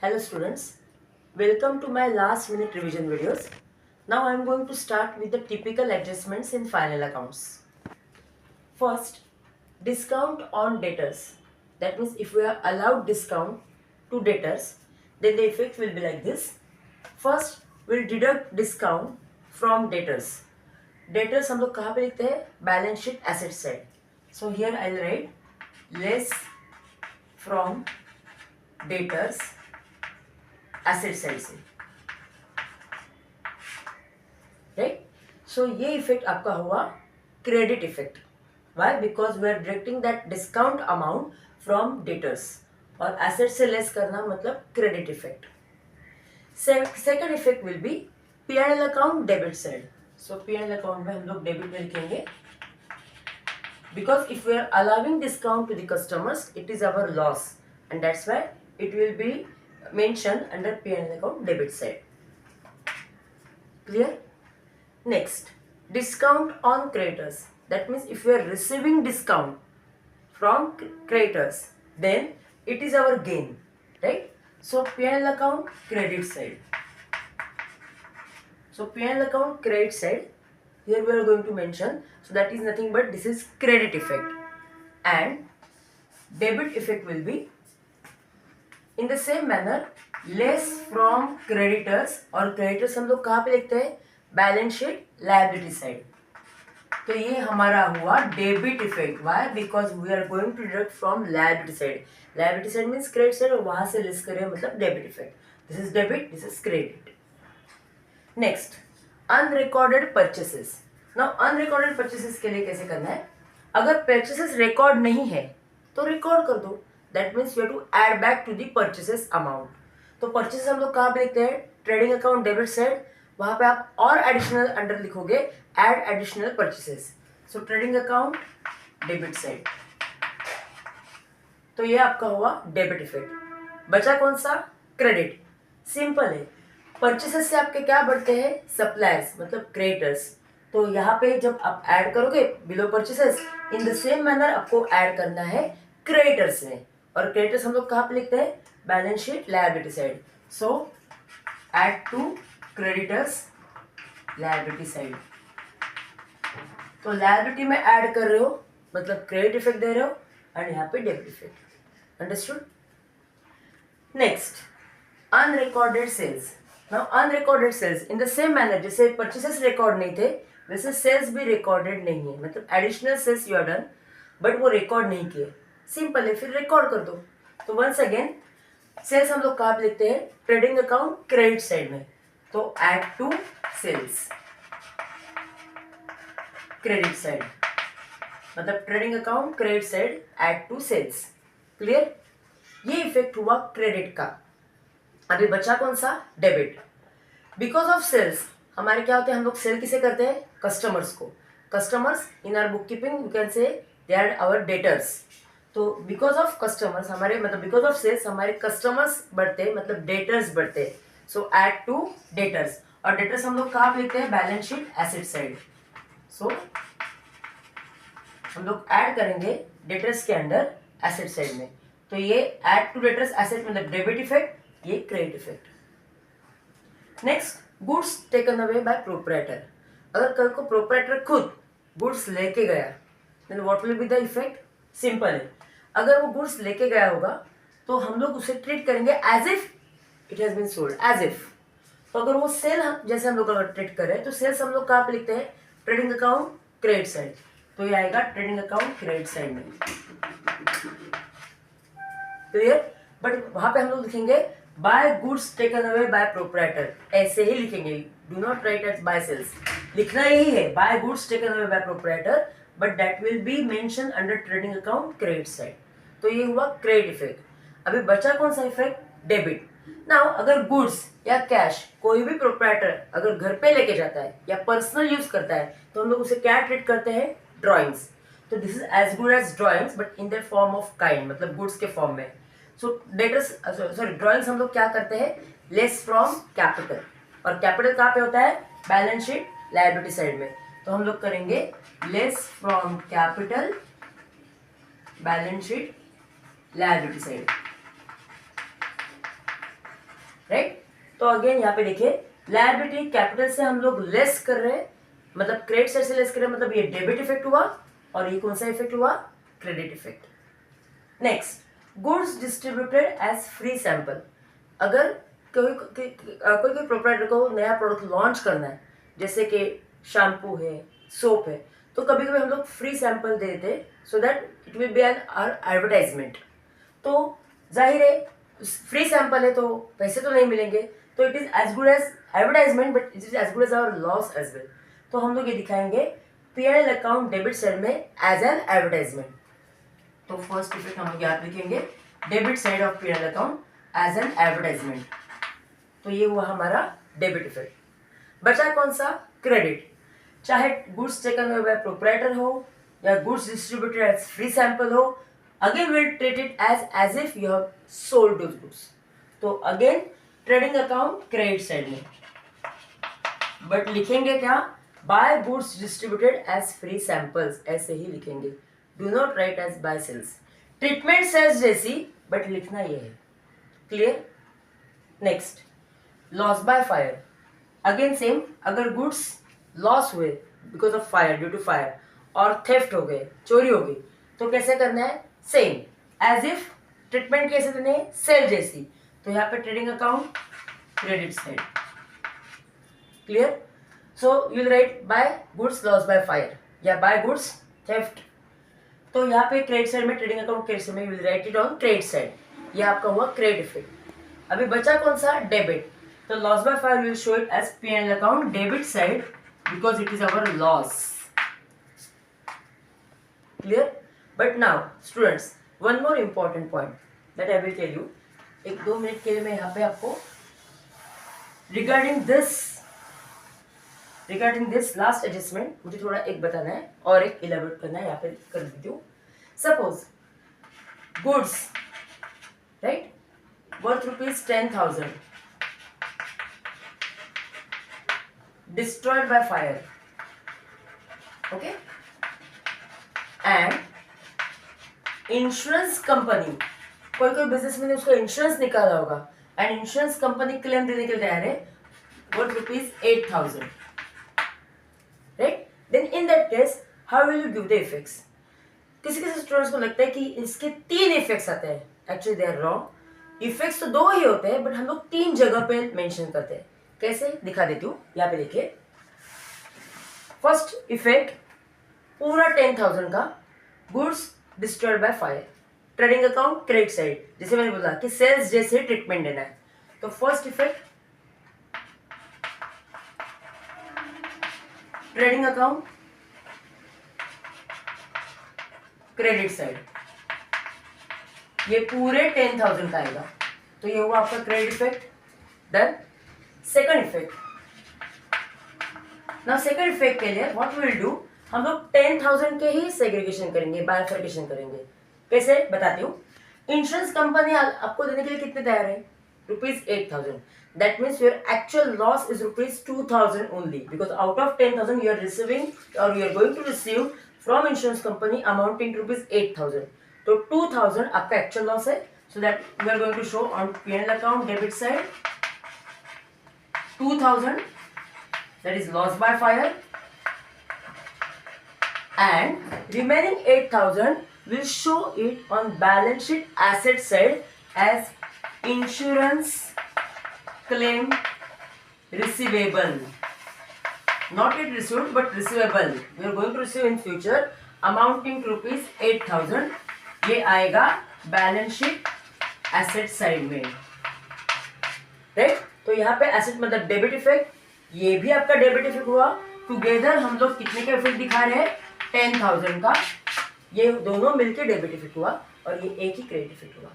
Hello students, welcome to my last minute revision videos. Now I am going to start with the typical adjustments in final accounts. First, discount on debtors. That means if we are allowed discount to debtors, then the effect will be like this. First, we'll deduct discount from debtors. Debtors हम लोग कहाँ पे लिखते हैं? Balance sheet asset side. So here I'll write less from debtors asset side से, right. So ये effect आपका हुआ credit effect. Why? Because we are deducting that discount amount from debtors, और एसेट से लेस करना मतलब credit effect. Second effect will be PNL account debit side. So PNL account में हम लोग डेबिट में लिखेंगे, because if we are allowing discount to the customers it is our loss, and that's why it will be mentioned under P&L account debit side. Clear? Next, discount on creditors. That means if we are receiving discount from creditors, then it is our gain, right? So P&L account credit side. So P&L account credit side, here we are going to mention. So that is nothing but this is credit effect, and debit effect will be in the same manner less from creditors. और creditors हम लोग कहाँ पे लिखते हैं? Balance sheet liability side. तो ये हमारा हुआ debit effect. Why? Because we are going to deduct from liability side. Liability side means credit side, और वहां से लेस करें मतलब debit effect. This is debit, this is credit. Next, unrecorded purchases. Now unrecorded purchases के लिए कैसे करना है? अगर परचेसेस रिकॉर्ड नहीं है तो रिकॉर्ड कर दो. That means you have to add back to the purchases amount. तो परचेसेस हम लोग कहाँ पे लिखते हैं? Trading account debit side. वहां पे आप और एडिशनल अंडर लिखोगे add additional purchases. So trading account debit side. तो ये आपका हुआ डेबिट इफेक्ट. बचा कौन सा? क्रेडिट. सिंपल है. परचेसेस से आपके क्या बढ़ते हैं? सप्लायर्स मतलब क्रेडिटर्स. तो यहाँ पे जब आप ऐड करोगे below purchases, in the same manner आपको ऐड करना है क्रेडिटर्स में. और क्रेडिटर्स हम लोग कहाँ पे लिखते हैं? Balance sheet liability side. So add to creditors liability side. तो लायबिलिटी में ऐड कर रहे हो मतलब क्रेडिट इफेक्ट दे रहे हो, एंड यहाँ पे debit effect. Understood? Next, unrecorded sales. Now unrecorded sales in the same manner जैसे परचेसेस रिकॉर्ड नहीं थे वैसे सेल्स भी रिकॉर्डेड नहीं है. मतलब additional sales you are done but वो रिकॉर्ड नहीं किए. सिंपल है, फिर रिकॉर्ड कर दो. तो वंस अगेन सेल्स हम लोग कहाँ लिखते हैं? ट्रेडिंग अकाउंट क्रेडिट साइड में. तो add to sales credit side, मतलब trading account credit side add to sales. Clear? ये इफेक्ट हुआ क्रेडिट का. अभी बचा कौन सा? डेबिट. बिकॉज ऑफ सेल्स हमारे क्या होते हैं? हम लोग सेल किसे करते हैं? कस्टमर्स को. Customers in our bookkeeping you can say they are our debtors. तो बिकॉज ऑफ कस्टमर्स हमारे मतलब बिकॉज ऑफ सेल्स हमारे कस्टमर्स बढ़ते मतलब डेटर्स बढ़ते. So add to debtors. और डेटर्स हम लोग कहाँ पे लिखते हैं? Balance sheet asset side. So हम लोग ऐड करेंगे डेटर्स के अंडर एसेट साइड में. तो ये ऐड टू डेटर्स एसेट मतलब डेबिट इफेक्ट, ये credit effect. Next, goods taken away by proprietor. अगर कल को प्रोप्राइटर खुद गुड्स लेके गया then what will be the effect? Simple है. अगर वो गुड्स लेके गया होगा तो हम लोग उसे ट्रीट करेंगे as if it has been sold, as if. तो अगर वो सेल जैसे हम लोग अगर ट्रीट करें तो सेल्स हम लोग कहाँ पे लिखते हैं? Trading account credit side. तो ये आएगा ट्रेडिंग अकाउंट क्रेडिट साइड में. क्लियर? बट वहां पे हम लोग लिखेंगे by goods taken away by proprietor. ऐसे ही लिखेंगे. Do not write as by sales. लिखना यही है by goods taken away by proprietor, but that will be mention under trading account credit side. तो ये हुआ क्रेडिट इफेक्ट. अभी बचा कौन सा इफेक्ट? डेबिट. नाउ अगर गुड्स या कैश कोई भी प्रोप्राइटर अगर घर पे लेके जाता है या पर्सनल यूज करता है तो हम लोग उसे क्या ट्रीट करते हैं? ड्रॉइंग्स. तो this is as good as drawings but in the form of kind, मतलब गुड्स के फॉर्म में. सो डेटर्स सॉरी ड्रॉइंग्स हम लोग क्या करते हैं? Less from capital. और कैपिटल कहाँ पे होता है? बैलेंस शीट लायबिलिटी साइड में. तो हम लोग करेंगे less from capital balance sheet liability side. Right. तो अगेन यहाँ पे देखिए लायबिलिटी कैपिटल से हम लोग लेस कर रहे हैं, मतलब क्रेडिट साइड से लेस कर रहे हैं, मतलब ये डेबिट इफेक्ट हुआ और ये कौन सा इफेक्ट हुआ, credit effect. Next, goods distributed as free sample. अगर कोई कोई प्रोप्राइटर को नया प्रोडक्ट लॉन्च करना है, जैसे कि शैम्पू है, सोप है, तो कभी कभी हम लोग फ्री सैंपल दे देते so that it will B an hour advertisement. तो जाहिर है फ्री सैंपल है तो पैसे तो नहीं मिलेंगे, तो it is as good as advertisement but it is as good as our loss as well. तो हम लोग ये दिखाएंगे P&L अकाउंट डेबिट साइड में एज एन एडवर्टाइजमेंट। तो फर्स्ट इफेक्ट हम लोग याद लिखेंगे debit side of P&L account as an advertisement. तो ये हुआ हमारा डेबिट इफेक्ट। बचा कौन सा, क्रेडिट। चाहे गुड्स टेकन हुए बाय प्रोप्राइटर हो या goods distributed as free sample हो, again will treat it as if you have sold those goods. तो again trading account credit side में, बट लिखेंगे क्या, by goods distributed as free samples, ऐसे ही लिखेंगे। Do not write as by sales, treatment sales जैसी, but लिखना ये है। Clear. Next, loss by fire. Again same, अगर गुड्स लॉस हुए because of fire, due to fire, और थेफ्ट हो गए, चोरी हो गई, तो कैसे करना है, सेम एज इफ ट्रीटमेंट कैसे देने हैं, सेल जैसी। तो यहाँ पे trading account credit side. Clear. So you will write by goods loss by fire या बाय गुड्स थेफ्ट। तो यहाँ पे क्रेडिट साइड में ट्रेडिंग अकाउंट क्रेडिट साइड में will write it on credit side. ये आपका हुआ क्रेडिट इफेक्ट। अभी बचा कौन सा, डेबिट। तो loss by fire will show it as P&L account debit side because it is our loss. Clear. But now students, one more important point that I will tell you. 1-2 minute के लिए मैं यहाँ पे आपको regarding this last adjustment मुझे थोड़ा एक बताना है और एक इलेबोरेट करना है, यहाँ पे कर देती हूँ। Suppose goods right worth ₹10,000 destroyed by fire, okay, and insurance company, कोई कोई बिजनेस में उसका इंश्योरेंस निकाला होगा एंड इंश्योरेंस कंपनी क्लेम देने के लिए तैयार है worth ₹8,000, right. Then in that case how will you give the effects. किसी किसी स्टूडेंट्स को लगता है कि इसके 3 इफेक्ट्स आते हैं, actually they are wrong. Effects तो 2 ही होते हैं बट हम लोग 3 जगह पे मेंशन करते हैं। कैसे, दिखा देती हूँ, यहाँ पे देखिए। फर्स्ट इफेक्ट पूरा 10,000 का, goods destroyed by fire, trading account credit side, जैसे मैंने बोला कि सेल्स जैसे ट्रीटमेंट देना है। तो first effect trading account credit side, ये पूरे 10,000 का आएगा। तो ये हुआ आपका credit effect. Done. Second effect, now second effect के लिए व्हाट विल डू, हम लोग 10,000 के ही सेग्रीगेशन करेंगे, बाइफर्केशन करेंगे। कैसे, बताती हूँ। इंश्योरेंस कंपनी आपको देने के लिए कितने तैयार है, ₹8,000। That means your actual loss is ₹2,000 only because out of 10,000 you are receiving और you are going to receive from insurance company amounting to ₹8,000। तो 2,000 आपका एक्चुअल लॉस है। So that we are going to show on P&L account debit side 2,000, that is loss by fire, and remaining 8,000 will show it on balance sheet asset side as insurance claim receivable, not yet received but receivable, we are going to receive in future amounting to ₹8,000। ये आएगा balance sheet asset side में, right. तो यहाँ पे asset मतलब debit effect, ये भी आपका डेबिट इफेक्ट हुआ। टुगेदर हम लोग कितने का इफेक्ट दिखा रहे हैं, 10,000 का। ये दोनों मिलके डेबिट इफेक्ट हुआ और ये एक ही क्रेडिट इफेक्ट हुआ।